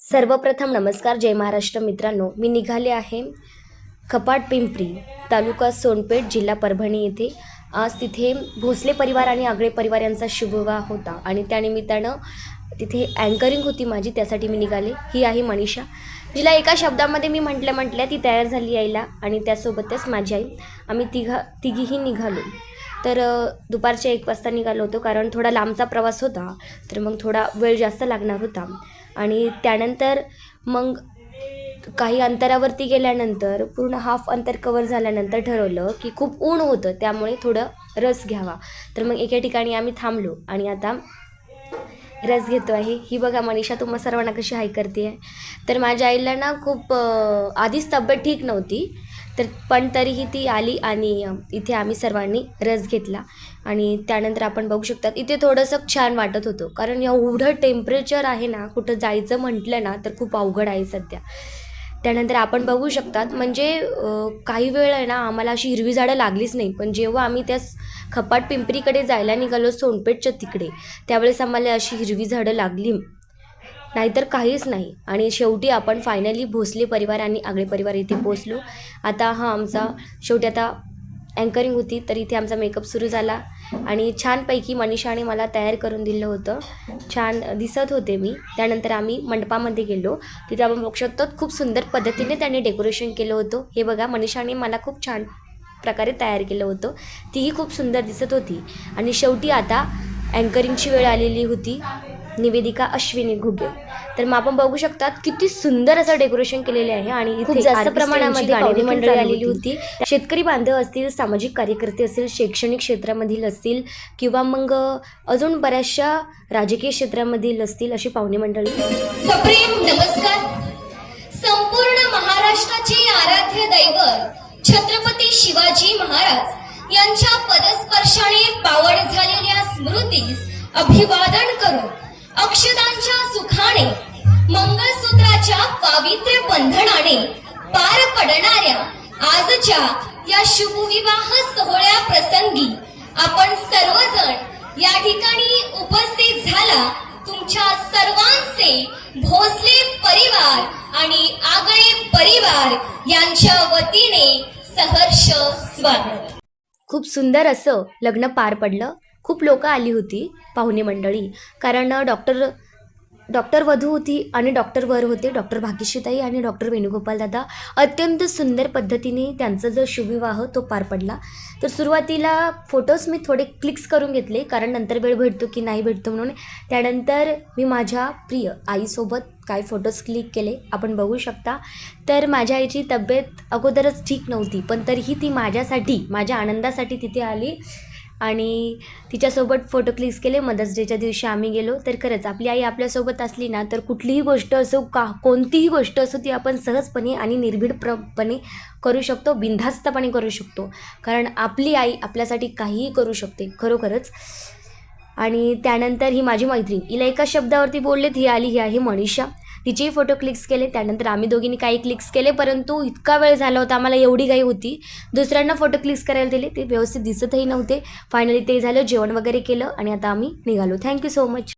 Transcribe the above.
सर्वप्रथम नमस्कार, जय महाराष्ट्र मित्रांनो. मी निघाले आहे कपाट पिंपरी, तालुका सोनपेठ, जिल्हा परभणी येथे. आज तिथे भोसले परिवार आणि आगळे परिवार यांचा शुभविवाह होता आणि त्यानिमित्तानं तिथे अँकरिंग होती माझी, त्यासाठी मी निघाले. ही आहे मनीषा, जिला एका शब्दामध्ये मी म्हटल्या ती तयार झाली यायला, आणि त्यासोबतच माझी आई. आम्ही तिघीही निघालो. तर दुपारच्या 1 वाजता निघालो होतो, कारण थोडा लांबचा प्रवास होता, तर मग थोडा वेळ जास्त लागणार होता. आणि त्यानंतर मग काही अंतरावरती गेल्यानंतर पूर्ण हाफ अंतर कवर झाल्यानंतर ठरवलं की खूप ऊन होतं, त्यामुळे थोडं रस घ्यावा. तर मग एका ठिकाणी आम्ही थांबलो आणि आता रस घेतो आहे. ही बघा मनीषा तुम्हा सर्वांना कशी हाय करते आहे. तर माझ्या आईला ना खूप आधीच तब्येत ठीक नव्हती, पण तरीही ती आली आणि इथे आम्ही सर्वांनी रस घेतला. आणि त्यानंतर आपण बघू शकतात इथे थोडंसं छान वाटत होतं, कारण एवढं टेम्परेचर आहे ना, कुठं जायचं म्हटलं ना तर खूप अवघड आहे सध्या. त्यानंतर आपण बघू शकतात म्हणजे काही वेळ आहे ना आम्हाला अशी हिरवी झाडं लागलीच नाही, पण जेव्हा आम्ही त्या कपाट पिंपरीकडे जायला निघालो सोनपेठच्या तिकडे, त्यावेळेस आम्हाला अशी हिरवी झाडं लागली, नाहीतर काहीच नाही. आणि शेवटी आपण फायनली भोसले परिवार आणि आगळे परिवार इथे पोचलो. आता आमचा शेवटी आता अँकरिंग होती, तर इथे आमचा मेकअप सुरू झाला आणि छानपैकी मनीषाने मला तयार करून दिलं होतं. छान दिसत होते मी. त्यानंतर आम्ही मंडपामध्ये गेलो. तिथे आपण बघू शकतो खूप सुंदर पद्धतीने त्यांनी डेकोरेशन केलं होतं. हे बघा, मनीषाने मला खूप छान प्रकारे तयार केलं होतं. तीही खूप सुंदर दिसत होती. आणि शेवटी आता अँकरिंगची वेळ आलेली होती. निवेदिका अश्विनी घुगे. तर मग आपण बघू शकतात किती सुंदर असं डेकोरेशन केलेले आहे. आणि इथे जास्त प्रमाणामध्ये पाहुणे मंडळी आलेली होती. शेतकरी बांधव असतील, सामाजिक कार्यकर्ते असतील, शैक्षणिक क्षेत्रामधील असतील, किंवा मग अजून बऱ्याचशा राजकीय क्षेत्रामधील असतील, अशी पाहुणे मंडळी. सप्रेम नमस्कार. संपूर्ण महाराष्ट्राचे आराध्य दैवत छत्रपती शिवाजी महाराज यांच्या पदस्पर्शाने पावन झालेल्या स्मृतीस अभिवादन करून अक्षदांच्या सुखाने, मंगळसूत्राच्या पावित्र्य बंधनाने पार पडणाऱ्या आजच्या या शुभविवाह सोहळ्या प्रसंगी आपण सर्वजण या ठिकाणी उपस्थित झाला. तुमच्या सर्वांचे भोसले परिवार आणि आगळे परिवार यांच्या वतीने सहर्ष स्वागत. खूप सुंदर असं लग्न पार पडलं. खूप लोक आली होती, पाहुणे मंडळी, कारण डॉक्टर वधू होती आणि डॉक्टर वर होते, डॉक्टर भाग्यश्रीताई आणि डॉक्टर वेणुगोपाल दादा. अत्यंत सुंदर पद्धतीने त्यांचा जो शुभविवाह तो पार पडला. तर सुरुवातीला फोटोज मी थोडे क्लिक्स करून घेतले, कारण नंतर वेळ भेटतो की नाही भेटतो म्हणून. त्यानंतर मी माझ्या प्रिय आईसोबत काही फोटोज क्लिक केले, आपण बघू शकता. तर माझ्या आईची तब्येत अगोदरच ठीक नव्हती, पण तरीही ती माझ्यासाठी, माझ्या आनंदासाठी तिथे आली आणि तिच्यासोबत फोटो क्लिक्स केले. मदर्स डेच्या दिवशी आम्ही गेलो. तर खरंच आपली आई आपल्यासोबत असली ना, तर कुठलीही गोष्ट असो, कोणतीही गोष्ट असो, ती आपण सहजपणे आणि निर्भीडपणे करू शकतो, बिनधास्तपणे करू शकतो, कारण आपली आई आपल्यासाठी काहीही करू शकते खरोखरच. आणि त्यानंतर ही माझी मैत्रीण, हिला एका शब्दावरती बोललेत, ही आली, ही आहे मनीषा. तिचेही फोटो क्लिक्स केले. त्यानंतर आम्ही दोघींनी काही क्लिक्स केले, परंतु इतका वेळ झाला होता, आम्हाला एवढी घाई होती. दुसऱ्यांना फोटो क्लिक्स करायला दिले, ते व्यवस्थित दिसतही नव्हते. फायनली ते झालं, जेवण वगैरे केलं आणि आता आम्ही निघालो. Thank you so much.